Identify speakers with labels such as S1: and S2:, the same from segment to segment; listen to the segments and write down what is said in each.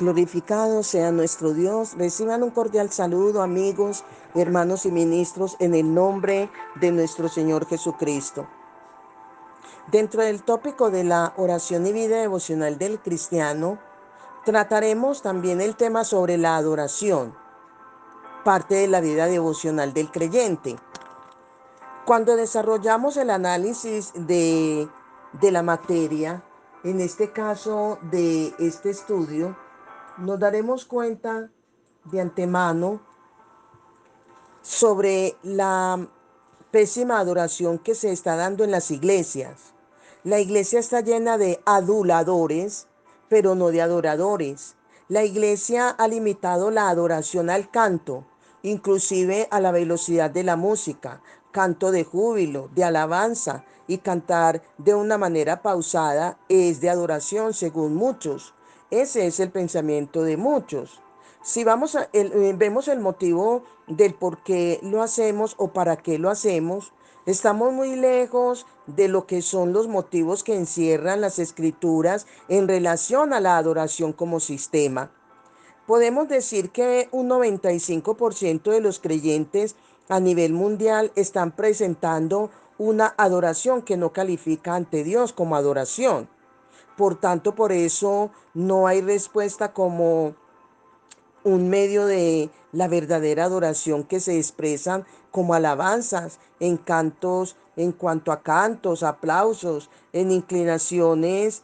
S1: Glorificado sea nuestro Dios. Reciban un cordial saludo, amigos, hermanos y ministros, en el nombre de nuestro Señor Jesucristo. Dentro del tópico de la oración y vida devocional del cristiano, trataremos también el tema sobre la adoración, parte de la vida devocional del creyente. Cuando desarrollamos el análisis de la materia, en este caso de este estudio, nos daremos cuenta de antemano sobre la pésima adoración que se está dando en las iglesias. La iglesia está llena de aduladores, pero no de adoradores. La iglesia ha limitado la adoración al canto, inclusive a la velocidad de la música, canto de júbilo, de alabanza, y cantar de una manera pausada es de adoración según muchos. Ese es el pensamiento de muchos. Si vemos el motivo del por qué lo hacemos o para qué lo hacemos, estamos muy lejos de lo que son los motivos que encierran las escrituras en relación a la adoración como sistema. Podemos decir que un 95% de los creyentes a nivel mundial están presentando una adoración que no califica ante Dios como adoración. Por tanto, por eso no hay respuesta como un medio de la verdadera adoración que se expresan como alabanzas, en cantos, en cuanto a cantos, aplausos, en inclinaciones,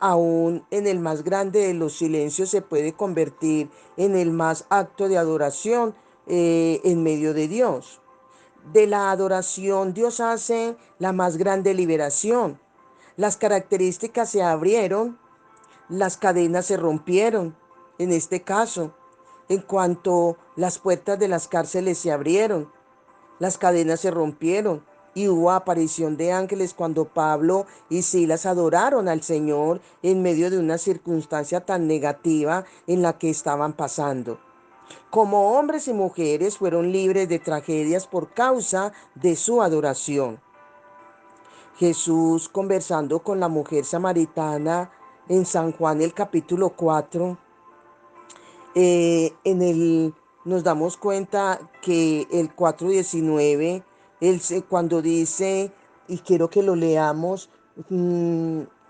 S1: aún en el más grande de los silencios se puede convertir en el más acto de adoración en medio de Dios. De la adoración Dios hace la más grande liberación. Las características se abrieron, las cadenas se rompieron, en este caso, en cuanto las puertas de las cárceles se abrieron, las cadenas se rompieron y hubo aparición de ángeles cuando Pablo y Silas adoraron al Señor en medio de una circunstancia tan negativa en la que estaban pasando. Como hombres y mujeres fueron libres de tragedias por causa de su adoración. Jesús, conversando con la mujer samaritana en San Juan el capítulo 4, nos damos cuenta que el 4:19, cuando dice, y quiero que lo leamos,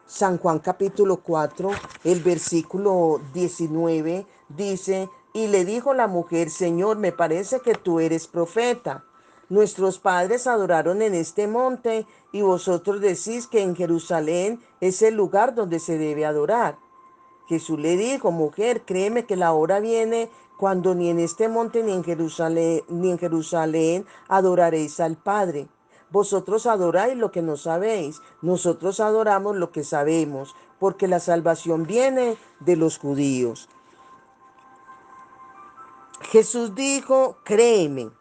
S1: San Juan capítulo 4, el versículo 19, dice, y le dijo la mujer: Señor, me parece que tú eres profeta. Nuestros padres adoraron en este monte y vosotros decís que en Jerusalén es el lugar donde se debe adorar. Jesús le dijo: mujer, créeme que la hora viene cuando ni en este monte ni en Jerusalén adoraréis al Padre. Vosotros adoráis lo que no sabéis, nosotros adoramos lo que sabemos, porque la salvación viene de los judíos. Jesús dijo: créeme.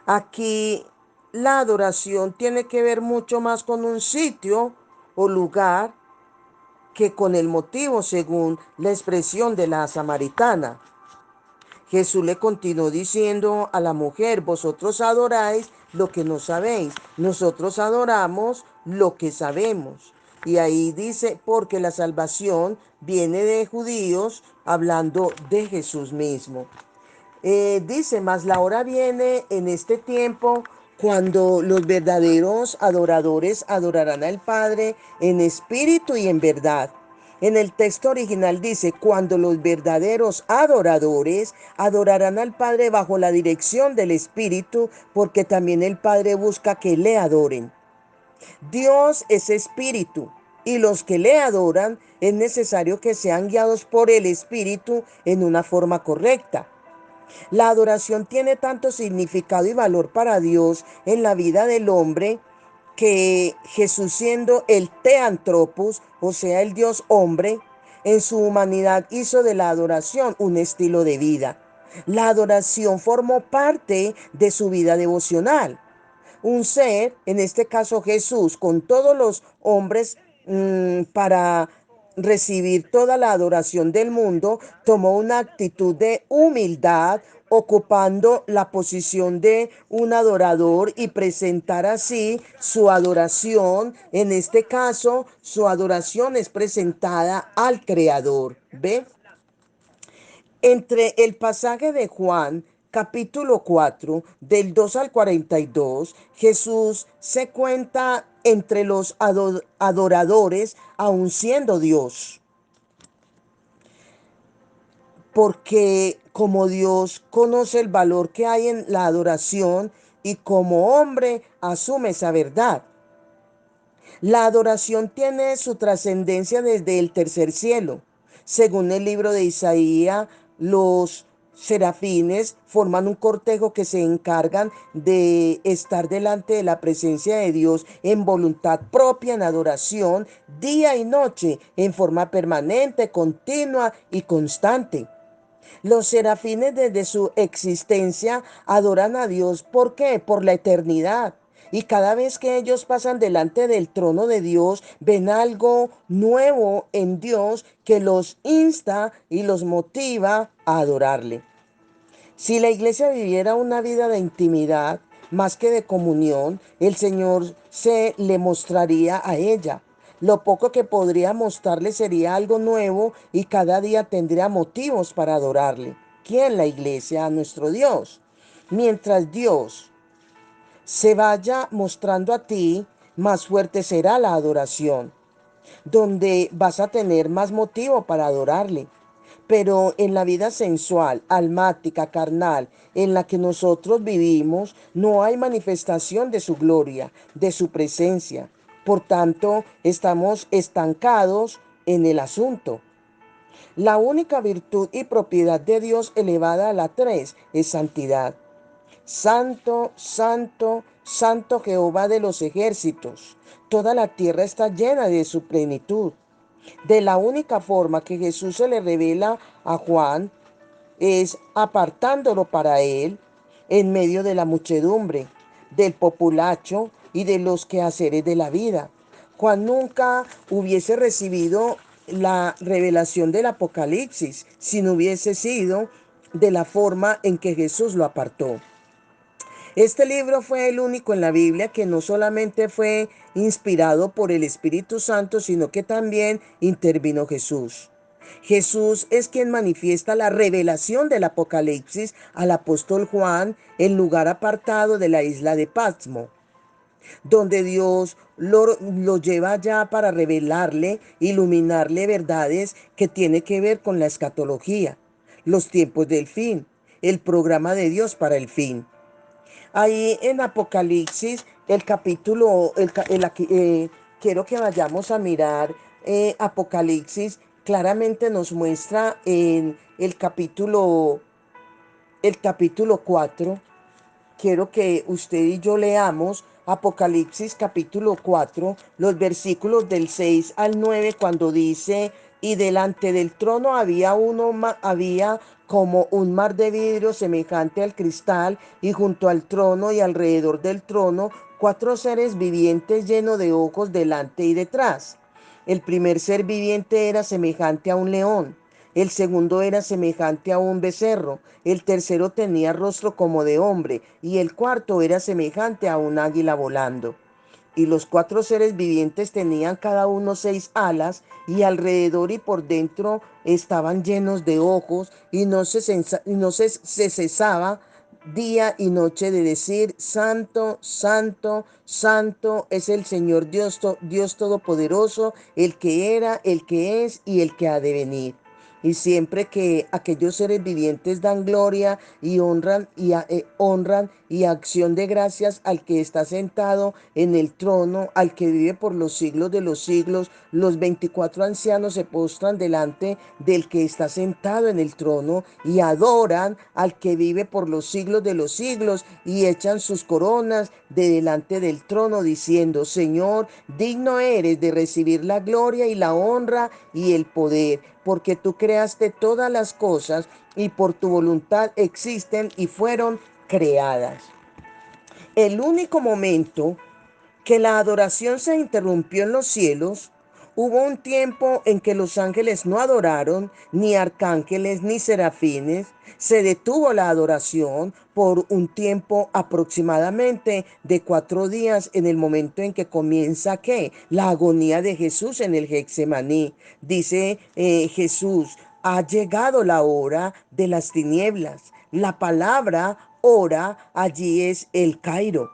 S1: Aquí la adoración tiene que ver mucho más con un sitio o lugar que con el motivo, según la expresión de la samaritana. Jesús le continuó diciendo a la mujer: vosotros adoráis lo que no sabéis, nosotros adoramos lo que sabemos. Y ahí dice: porque la salvación viene de judíos, hablando de Jesús mismo. Dice: mas la hora viene en este tiempo cuando los verdaderos adoradores adorarán al Padre en espíritu y en verdad. En el texto original dice: cuando los verdaderos adoradores adorarán al Padre bajo la dirección del Espíritu, porque también el Padre busca que le adoren. Dios es espíritu, y los que le adoran es necesario que sean guiados por el Espíritu en una forma correcta. La adoración tiene tanto significado y valor para Dios en la vida del hombre que Jesús, siendo el Theanthropos, o sea, el Dios hombre, en su humanidad hizo de la adoración un estilo de vida. La adoración formó parte de su vida devocional. Un ser, en este caso Jesús, con todos los hombres, para recibir toda la adoración del mundo, tomó una actitud de humildad, ocupando la posición de un adorador y presentar así su adoración. En este caso, su adoración es presentada al Creador. ¿Ve? Entre el pasaje de Juan, capítulo 4 del 2 al 42, Jesús se cuenta entre los adoradores, aun siendo Dios, porque como Dios conoce el valor que hay en la adoración y como hombre asume esa verdad. La adoración tiene su trascendencia desde el tercer cielo. Según el libro de Isaías, los serafines forman un cortejo que se encargan de estar delante de la presencia de Dios en voluntad propia, en adoración, día y noche, en forma permanente, continua y constante. Los serafines desde su existencia adoran a Dios. ¿Por qué? Por la eternidad. Y cada vez que ellos pasan delante del trono de Dios, ven algo nuevo en Dios que los insta y los motiva a adorarle. Si la iglesia viviera una vida de intimidad más que de comunión, el Señor se le mostraría a ella. Lo poco que podría mostrarle sería algo nuevo y cada día tendría motivos para adorarle. ¿Quién? La iglesia, a nuestro Dios. Mientras Dios se vaya mostrando a ti, más fuerte será la adoración, donde vas a tener más motivo para adorarle. Pero en la vida sensual, almática, carnal, en la que nosotros vivimos, no hay manifestación de su gloria, de su presencia. Por tanto, estamos estancados en el asunto. La única virtud y propiedad de Dios elevada a la 3 es santidad. Santo, santo, santo Jehová de los ejércitos. Toda la tierra está llena de su plenitud. De la única forma que Jesús se le revela a Juan es apartándolo para él en medio de la muchedumbre, del populacho y de los quehaceres de la vida. Juan nunca hubiese recibido la revelación del Apocalipsis si no hubiese sido de la forma en que Jesús lo apartó. Este libro fue el único en la Biblia que no solamente fue inspirado por el Espíritu Santo, sino que también intervino Jesús. Jesús es quien manifiesta la revelación del Apocalipsis al apóstol Juan en lugar apartado de la isla de Patmos, donde Dios lo lleva ya para revelarle, iluminarle verdades que tiene que ver con la escatología, los tiempos del fin, el programa de Dios para el fin. Ahí en Apocalipsis, el capítulo, quiero que vayamos a mirar Apocalipsis, claramente nos muestra en el capítulo 4. Quiero que usted y yo leamos Apocalipsis capítulo 4, los versículos del 6 al 9, cuando dice, y delante del trono había como un mar de vidrio semejante al cristal, y junto al trono y alrededor del trono, cuatro seres vivientes llenos de ojos delante y detrás. El primer ser viviente era semejante a un león. El segundo era semejante a un becerro, el tercero tenía rostro como de hombre, y el cuarto era semejante a un águila volando. Y los cuatro seres vivientes tenían cada uno 6 alas, y alrededor y por dentro estaban llenos de ojos, y no se cesaba día y noche de decir, Santo, Santo, Santo es el Señor Dios Todopoderoso, el que era, el que es y el que ha de venir. Y siempre que aquellos seres vivientes dan gloria y honran y acción de gracias al que está sentado en el trono, al que vive por los siglos de los siglos, los 24 ancianos se postran delante del que está sentado en el trono y adoran al que vive por los siglos de los siglos y echan sus coronas de delante del trono diciendo, Señor, digno eres de recibir la gloria y la honra y el poder, porque tú creaste todas las cosas y por tu voluntad existen y fueron creadas. El único momento que la adoración se interrumpió en los cielos, hubo un tiempo en que los ángeles no adoraron, ni arcángeles, ni serafines. Se detuvo la adoración por un tiempo aproximadamente de 4 días en el momento en que comienza ¿qué? La agonía de Jesús en el Getsemaní. Dice Jesús, Ha llegado la hora de las tinieblas. La palabra hora allí es el Cairo.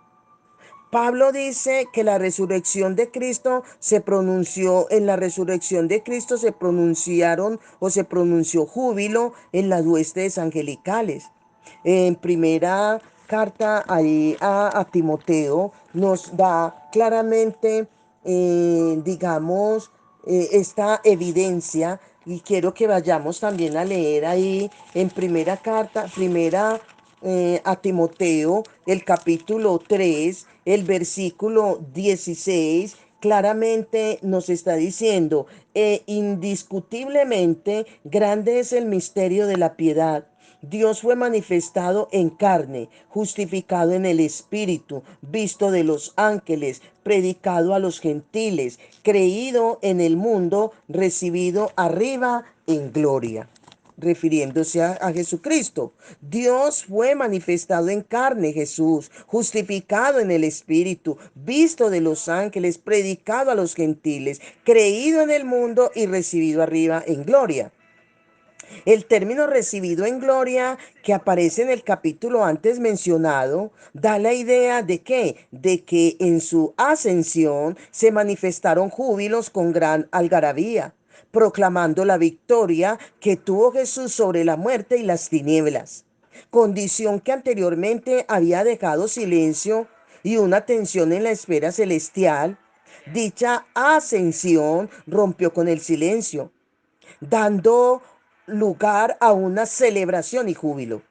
S1: Pablo dice que la resurrección de Cristo se pronunció, en la resurrección de Cristo se pronunciaron o se pronunció júbilo en las huestes angelicales. En primera carta ahí a Timoteo nos da claramente, digamos, esta evidencia, y quiero que vayamos también a leer ahí en primera carta, a Timoteo, el capítulo 3, el versículo 16, claramente nos está diciendo, indiscutiblemente grande es el misterio de la piedad. Dios fue manifestado en carne, justificado en el Espíritu, visto de los ángeles, predicado a los gentiles, creído en el mundo, recibido arriba en gloria, refiriéndose a Jesucristo. Dios fue manifestado en carne, Jesús, justificado en el Espíritu, visto de los ángeles, predicado a los gentiles, creído en el mundo y recibido arriba en gloria. El término recibido en gloria que aparece en el capítulo antes mencionado da la idea de qué, de que en su ascensión se manifestaron júbilos con gran algarabía, proclamando la victoria que tuvo Jesús sobre la muerte y las tinieblas, condición que anteriormente había dejado silencio y una tensión en la esfera celestial. Dicha ascensión rompió con el silencio, dando lugar a una celebración y júbilo.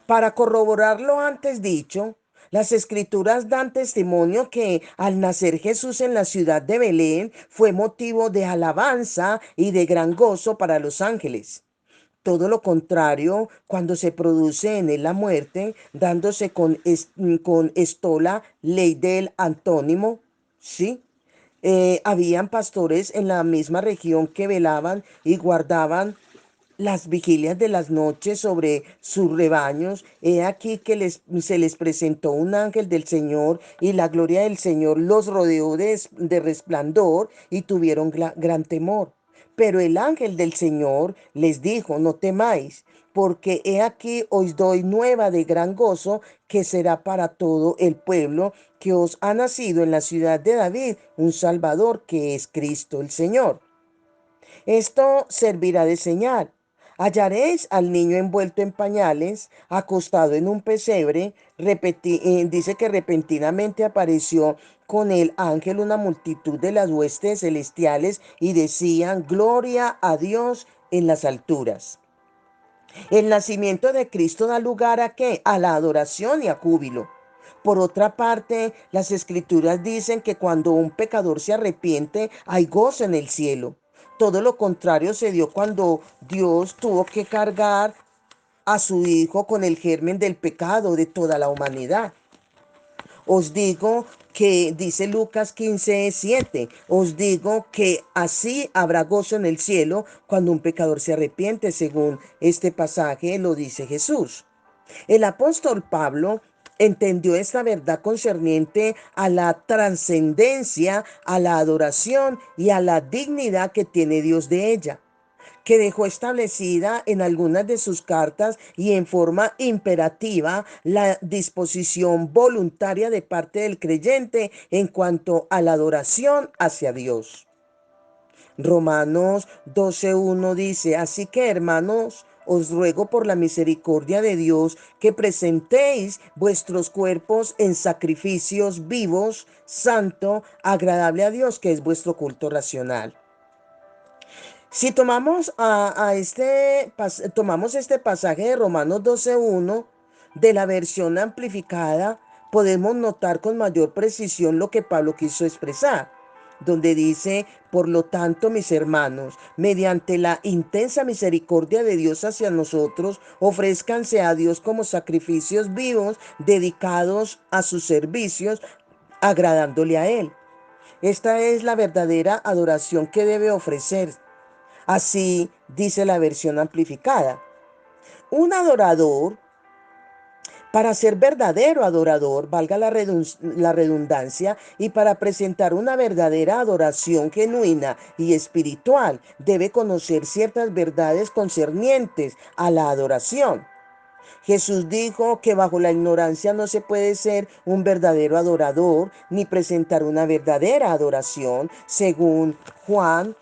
S1: Para corroborar lo antes dicho, las escrituras dan testimonio que al nacer Jesús en la ciudad de Belén fue motivo de alabanza y de gran gozo para los ángeles. Todo lo contrario, cuando se produce en él la muerte, dándose con estola, ley del antónimo, ¿sí? Habían pastores en la misma región que velaban y guardaban las vigilias de las noches sobre sus rebaños. He aquí que se les presentó un ángel del Señor y la gloria del Señor los rodeó de resplandor y tuvieron gran temor. Pero el ángel del Señor les dijo, no temáis, porque he aquí os doy nueva de gran gozo, que será para todo el pueblo, que os ha nacido en la ciudad de David un Salvador, que es Cristo el Señor. Esto servirá de señal. Hallaréis al niño envuelto en pañales, acostado en un pesebre. Dice que repentinamente apareció con el ángel una multitud de las huestes celestiales y decían, gloria a Dios en las alturas. El nacimiento de Cristo da lugar ¿a qué? A la adoración y a júbilo. Por otra parte, las escrituras dicen que cuando un pecador se arrepiente, hay gozo en el cielo. Todo lo contrario se dio cuando Dios tuvo que cargar a su Hijo con el germen del pecado de toda la humanidad. Os digo que, dice Lucas 15:7, os digo que así habrá gozo en el cielo cuando un pecador se arrepiente, según este pasaje lo dice Jesús. El apóstol Pablo entendió esta verdad concerniente a la trascendencia, a la adoración y a la dignidad que tiene Dios de ella, que dejó establecida en algunas de sus cartas y en forma imperativa la disposición voluntaria de parte del creyente en cuanto a la adoración hacia Dios. Romanos 12:1 dice, así que hermanos, os ruego por la misericordia de Dios que presentéis vuestros cuerpos en sacrificios vivos, santo, agradable a Dios, que es vuestro culto racional. Si tomamos este pasaje de Romanos 12:1 de la versión amplificada, podemos notar con mayor precisión lo que Pablo quiso expresar, donde dice, por lo tanto, mis hermanos, mediante la intensa misericordia de Dios hacia nosotros, ofrézcanse a Dios como sacrificios vivos, dedicados a sus servicios, agradándole a Él. Esta es la verdadera adoración que debe ofrecer. Así dice la versión amplificada. Un adorador Para ser verdadero adorador, valga la redundancia, y para presentar una verdadera adoración genuina y espiritual, debe conocer ciertas verdades concernientes a la adoración. Jesús dijo que bajo la ignorancia no se puede ser un verdadero adorador ni presentar una verdadera adoración, según Juan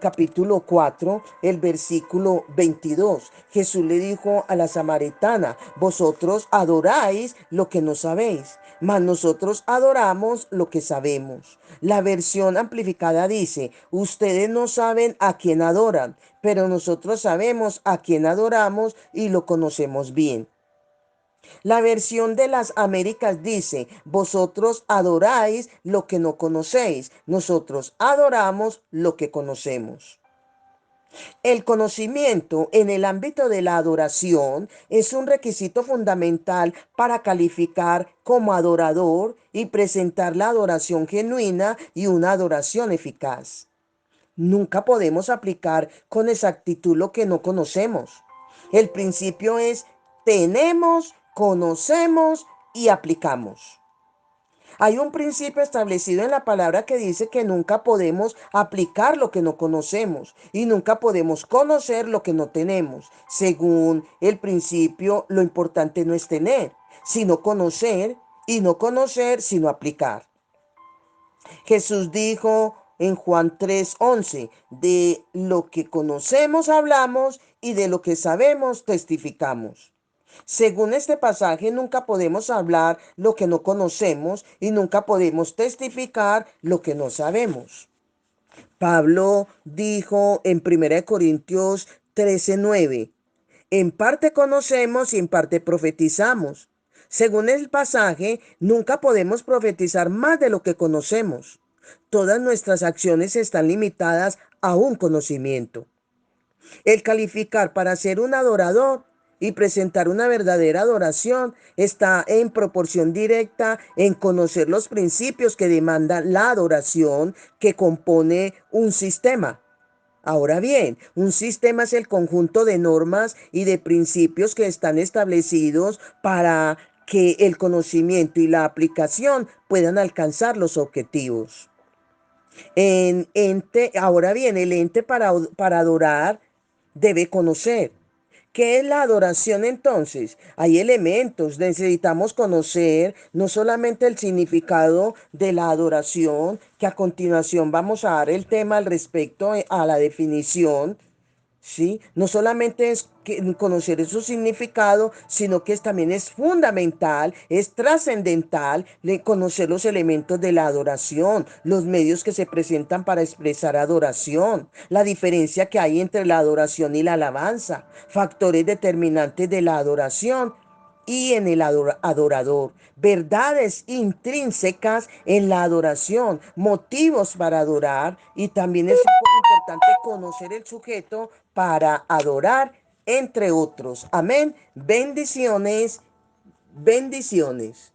S1: capítulo 4, el versículo 22. Jesús le dijo a la samaritana: vosotros adoráis lo que no sabéis, mas nosotros adoramos lo que sabemos. La versión amplificada dice: ustedes no saben a quién adoran, pero nosotros sabemos a quién adoramos y lo conocemos bien. La versión de las Américas dice: vosotros adoráis lo que no conocéis, nosotros adoramos lo que conocemos. El conocimiento en el ámbito de la adoración es un requisito fundamental para calificar como adorador y presentar la adoración genuina y una adoración eficaz. Nunca podemos aplicar con exactitud lo que no conocemos. El principio es: tenemos, conocemos y aplicamos. Hay un principio establecido en la palabra que dice que nunca podemos aplicar lo que no conocemos y nunca podemos conocer lo que no tenemos. Según el principio, lo importante no es tener, sino conocer, y no conocer, sino aplicar. Jesús dijo en Juan 3:11: de lo que conocemos hablamos y de lo que sabemos testificamos. Según este pasaje, nunca podemos hablar lo que no conocemos y nunca podemos testificar lo que no sabemos. Pablo dijo en 1 Corintios 13:9: en parte conocemos y en parte profetizamos. Según el pasaje, nunca podemos profetizar más de lo que conocemos. Todas nuestras acciones están limitadas a un conocimiento. El calificar para ser un adorador y presentar una verdadera adoración está en proporción directa en conocer los principios que demanda la adoración, que compone un sistema. Ahora bien, un sistema es el conjunto de normas y de principios que están establecidos para que el conocimiento y la aplicación puedan alcanzar los objetivos. Ahora bien, el ente para adorar debe conocer. ¿Qué es la adoración entonces? Hay elementos, necesitamos conocer no solamente el significado de la adoración, que a continuación vamos a dar el tema al respecto a la definición, ¿sí? No solamente es conocer su significado, sino que también es fundamental, es trascendental conocer los elementos de la adoración, los medios que se presentan para expresar adoración, la diferencia que hay entre la adoración y la alabanza, factores determinantes de la adoración y en el adorador, verdades intrínsecas en la adoración, motivos para adorar, y también es importante conocer el sujeto para adorar, entre otros. Amén. Bendiciones, bendiciones.